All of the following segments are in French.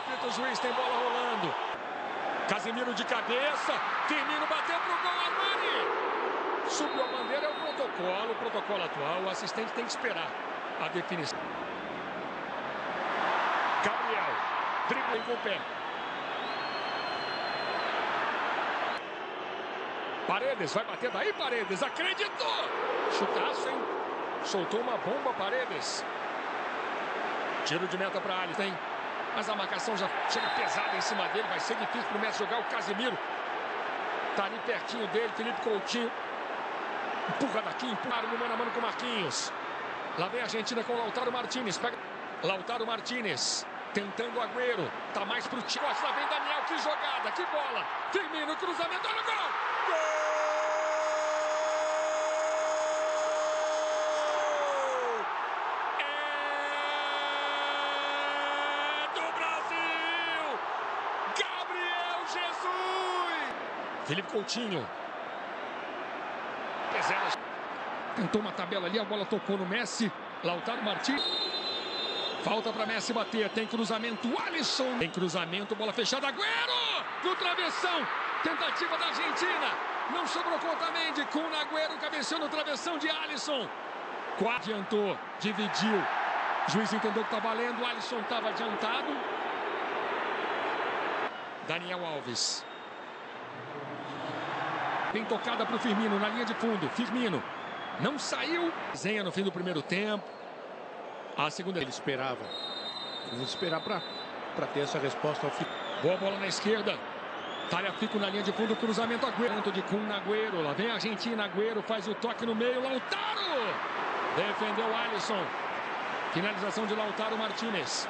apita o juiz, tem bola rolando. Casemiro de cabeça, Firmino bateu pro gol, Armani! Subiu a bandeira, é o protocolo atual, o assistente tem que esperar a definição. Gabriel, dribla com o pé. Paredes, vai bater daí, Paredes, acreditou! Chutaço, hein? Soltou uma bomba, Paredes. Tiro de meta para Alisson, hein? Mas a marcação já chega pesada em cima dele, vai ser difícil para o Messi jogar. O Casemiro tá ali pertinho dele, Felipe Coutinho. Empurra daqui, empurra no mano a mano com o Marquinhos. Lá vem a Argentina com o Lautaro Martínez. Pega Lautaro Martínez, tentando o Agüero. Tá mais pro time. Lá vem Daniel, que jogada, que bola. Firmino, cruzamento, olha o gol! Gol! Felipe Coutinho. Tentou uma tabela ali, a bola tocou no Messi. Lautaro Martínez. Falta para Messi bater. Tem cruzamento, Alisson. Tem cruzamento, bola fechada, Agüero! No travessão. Tentativa da Argentina. Não sobrou conta Mendy. Com o Agüero, cabeceou no travessão de Alisson. Adiantou, dividiu. O juiz entendeu que tá valendo. O Alisson estava adiantado. Daniel Alves. Tem tocada para o Firmino na linha de fundo. Firmino não saiu. Zenha no fim do primeiro tempo. A segunda ele esperava. Vamos esperar para ter essa resposta ao fim. Boa bola na esquerda. Tagliafico na linha de fundo. Cruzamento Agüero. De Kun Agüero. Lá vem a Argentina. Agüero faz o toque no meio. Lautaro. Defendeu o Alisson. Finalização de Lautaro Martínez.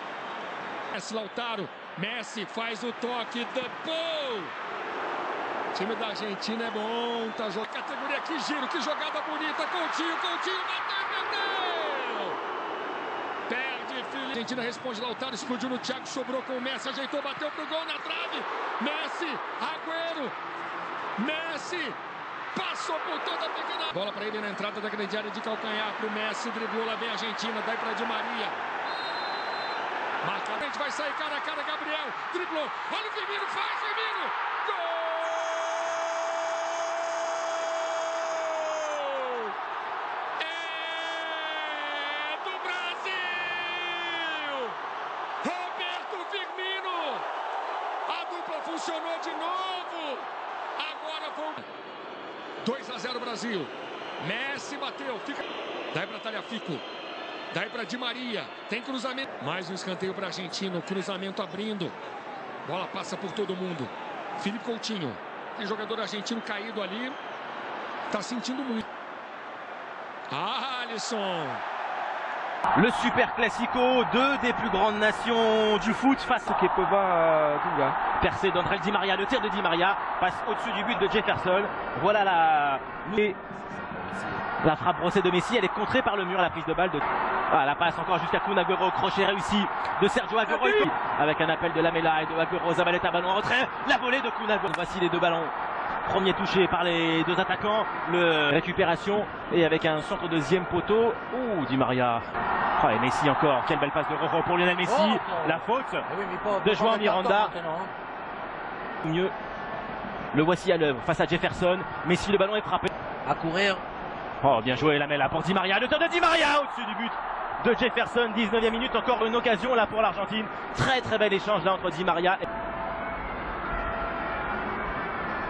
Lautaro. Messi faz o toque. The ball. O time da Argentina é bom, tá jogando. Categoria, que giro, que jogada bonita. Coutinho, bateu! Perde, Felipe. A Argentina responde, Lautaro explodiu no Thiago, sobrou com o Messi, ajeitou, bateu pro gol na trave. Messi, Agüero. Messi, passou por toda a pequena. Bola para ele na entrada da grande área de calcanhar pro Messi, driblou, lá vem a Argentina, dá para Di Maria. Marcamente vai sair cara a cara, Gabriel, driblou. Olha o Firmino, faz, Firmino. Gol! Funcionou de novo. Agora foi 2-0 Brasil. Messi bateu. Daí para Tagliafico. Daí para Di Maria. Tem cruzamento. Mais um escanteio para a Argentina. O cruzamento abrindo. Bola passa por todo mundo. Felipe Coutinho. Tem jogador argentino caído ali. Tá sentindo muito. Alisson. Le Super Classico, deux des plus grandes nations du foot face au Kepova Dunga. Percé d'André Di Maria, le tir de Di Maria passe au-dessus du but de Jefferson. Voilà la frappe brossée de Messi, elle est contrée par le mur, la prise de balle de... Ah, la passe encore jusqu'à Kun Agüero, crochet réussi de Sergio Agüero avec un appel de Lamela et de Agüero. Zabaleta, ballon en retrait, la volée de Kun Agüero. Voici les deux ballons. Premier touché par les deux attaquants, le récupération et avec un centre deuxième poteau. Ouh, Di Maria. Oh, et Messi encore. Quelle belle passe de Rojo pour Lionel Messi. La faute de João Miranda. Mieux. Le voici à l'œuvre face à Jefferson. Messi, le ballon est frappé. À courir. Oh, bien joué Lamela pour Di Maria. Le tir de Di Maria au-dessus du but de Jefferson. 19e minute, encore une occasion là pour l'Argentine. Très très bel échange là entre Di Maria et...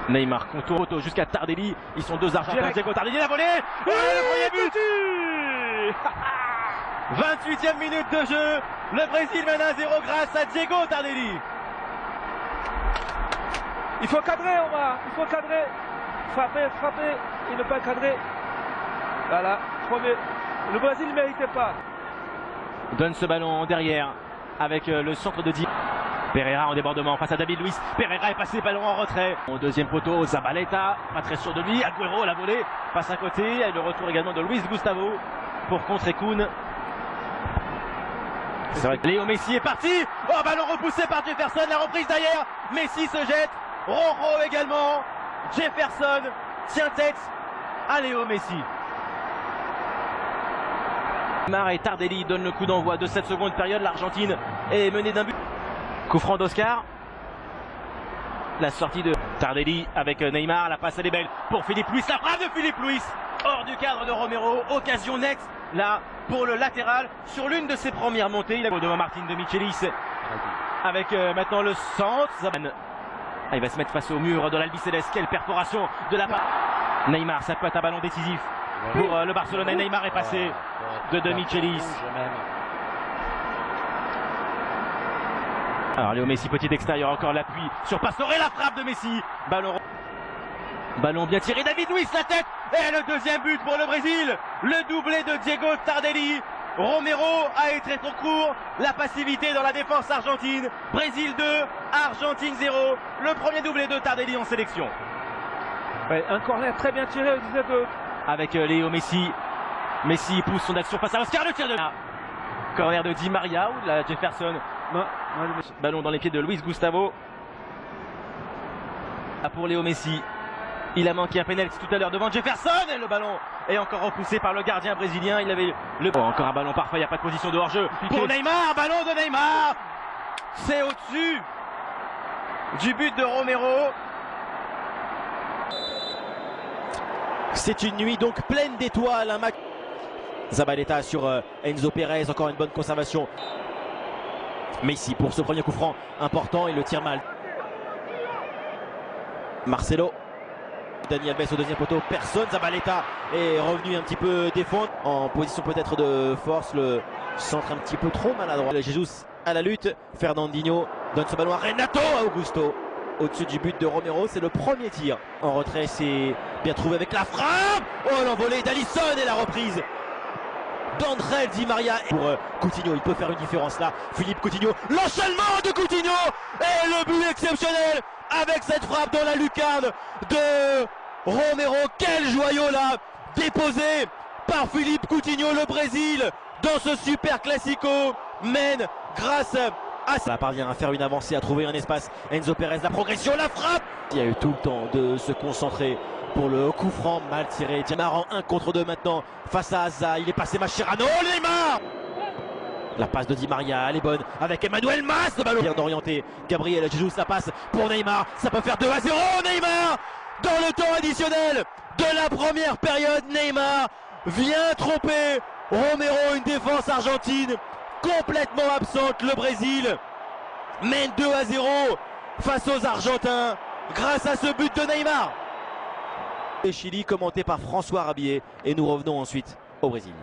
Neymar, Conto jusqu'à Tardelli. Ils sont deux Argentins. Diego Tardelli, la volée. Et le premier but. 28e minute de jeu. Le Brésil mène 1-0 grâce à Diego Tardelli. Il faut cadrer, Omar. Il faut cadrer. Frapper et ne pas cadrer. Voilà. Le Brésil ne méritait pas. Donne ce ballon derrière avec le centre de Di. Pereira en débordement face à David Luiz. Pereira est passé, ballon en retrait. Au deuxième poteau, Zabaleta, pas très sûr de lui. Agüero, la volée, passe à côté. Et le retour également de Luis Gustavo pour contrer Kun. C'est vrai que Léo Messi est parti. Oh, ballon repoussé par Jefferson. La reprise derrière. Messi se jette. Rojo également. Jefferson tient tête à Léo Messi. Neymar et Tardelli donnent le coup d'envoi de cette seconde période. L'Argentine est menée d'un but. Coup franc d'Oscar. La sortie de Tardelli avec Neymar. La passe elle est belle pour Philippe Luis. La frappe de Philippe Luis. Hors du cadre de Romero. Occasion nette là pour le latéral. Sur l'une de ses premières montées. Il a devant Martin de Michelis. Avec maintenant le centre. Il va se mettre face au mur de l'Albiceleste. Quelle perforation de la part. Neymar, ça peut être un ballon décisif pour le Barcelonais. Neymar est passé de Michelis. Alors Léo Messi, petit extérieur, encore l'appui sur Pastore, la frappe de Messi. Ballon bien tiré, David Luiz, la tête. Et le deuxième but pour le Brésil. Le doublé de Diego Tardelli. Romero a été trop court. La passivité dans la défense argentine. Brésil 2, Argentine 0. Le premier doublé de Tardelli en sélection. Ouais, un corner très bien tiré au 19 avec Léo Messi. Messi pousse son action face à Oscar, le tir de corner de Di Maria ou de la Jefferson. Ballon dans les pieds de Luis Gustavo. Pour Léo Messi. Il a manqué un penalty tout à l'heure devant Jefferson et le ballon est encore repoussé par le gardien brésilien. Il avait encore un ballon parfait, il n'y a pas de position de hors-jeu. Pour Neymar, ballon de Neymar. C'est au-dessus du but de Romero. C'est une nuit donc pleine d'étoiles. Un match. Zabaleta sur Enzo Pérez, encore une bonne conservation. Messi pour ce premier coup franc important, il le tire mal. Marcelo. Dani Alves au deuxième poteau, personne. Zabaleta est revenu un petit peu défendre. En position peut-être de force, le centre un petit peu trop maladroit. Jesus à la lutte. Fernandinho donne ce ballon à Renato Augusto. Au-dessus du but de Romero, c'est le premier tir. En retrait, c'est bien trouvé avec la frappe. Oh, l'envolée d'Alisson et la reprise d'André Di Maria. Pour Coutinho, il peut faire une différence là. Philippe Coutinho, l'enchaînement de Coutinho et le but exceptionnel avec cette frappe dans la lucarne de Romero. Quel joyau là, déposé par Philippe Coutinho. Le Brésil dans ce super classico mène grâce à ça. Parvient à faire une avancée, à trouver un espace. Enzo Pérez, la progression, la frappe. Il y a eu tout le temps de se concentrer pour le coup franc mal tiré. Neymar en 1 contre 2 maintenant face à Hazard. Il est passé Mascherano. Neymar. La passe de Di Maria, elle est bonne avec Emmanuel Mas. Le ballon bien orienté. Gabriel Jesus, la passe pour Neymar. Ça peut faire 2-0. Neymar dans le temps additionnel de la première période. Neymar vient tromper Romero. Une défense argentine complètement absente. Le Brésil mène 2-0 face aux Argentins grâce à ce but de Neymar. Et Chili commenté par François Rabier. Et nous revenons ensuite au Brésil.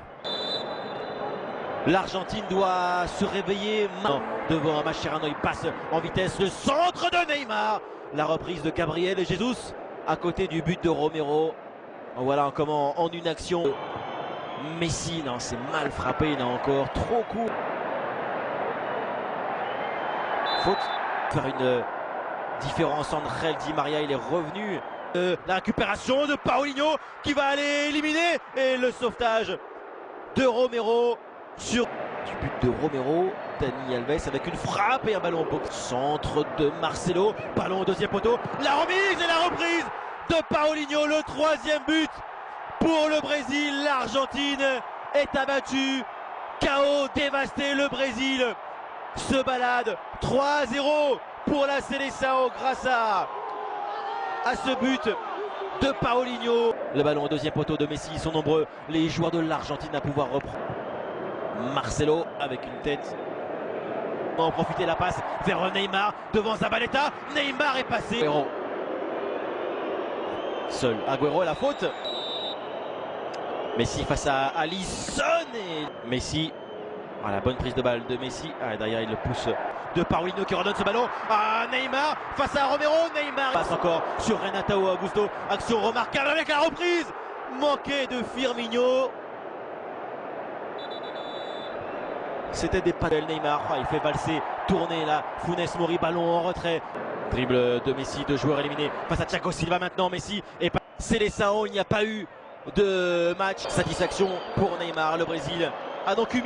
L'Argentine doit se réveiller maintenant devant Mascherano. Il passe en vitesse le centre de Neymar. La reprise de Gabriel et Jesus à côté du but de Romero. Voilà comment en une action. Messi, non, c'est mal frappé, il a encore trop court. Faute. Faire une différence entre Di Maria, il est revenu. La récupération de Paulinho qui va aller éliminer. Et le sauvetage de Romero sur du but de Romero. Dani Alves avec une frappe et un ballon au box. Centre de Marcelo. Ballon au deuxième poteau. La remise et la reprise de Paulinho. Le troisième but pour le Brésil. L'Argentine est abattue. KO dévasté. Le Brésil se balade. 3-0 pour la Seleção grâce à ce but de Paulinho. Le ballon au deuxième poteau de Messi. Ils sont nombreux les joueurs de l'Argentine à pouvoir reprendre. Marcelo avec une tête. On va en profiter, la passe vers Neymar devant Zabaleta. Neymar est passé. Agüero. Seul Agüero à la faute. Messi face à Alisson et Messi. Ah, la bonne prise de balle de Messi. Ah, derrière il le pousse de Paulinho qui redonne ce ballon à Neymar face à Romero. Neymar passe encore sur Renato Augusto. Action remarquable avec la reprise manquée de Firmino. C'était des pas de Neymar. Ah, il fait valser, tourner là. Funes Mori, ballon en retrait. Dribble de Messi, 2 joueurs éliminés face à Thiago Silva maintenant. Messi et Seleção, il n'y a pas eu de match. Satisfaction pour Neymar. Le Brésil a donc eu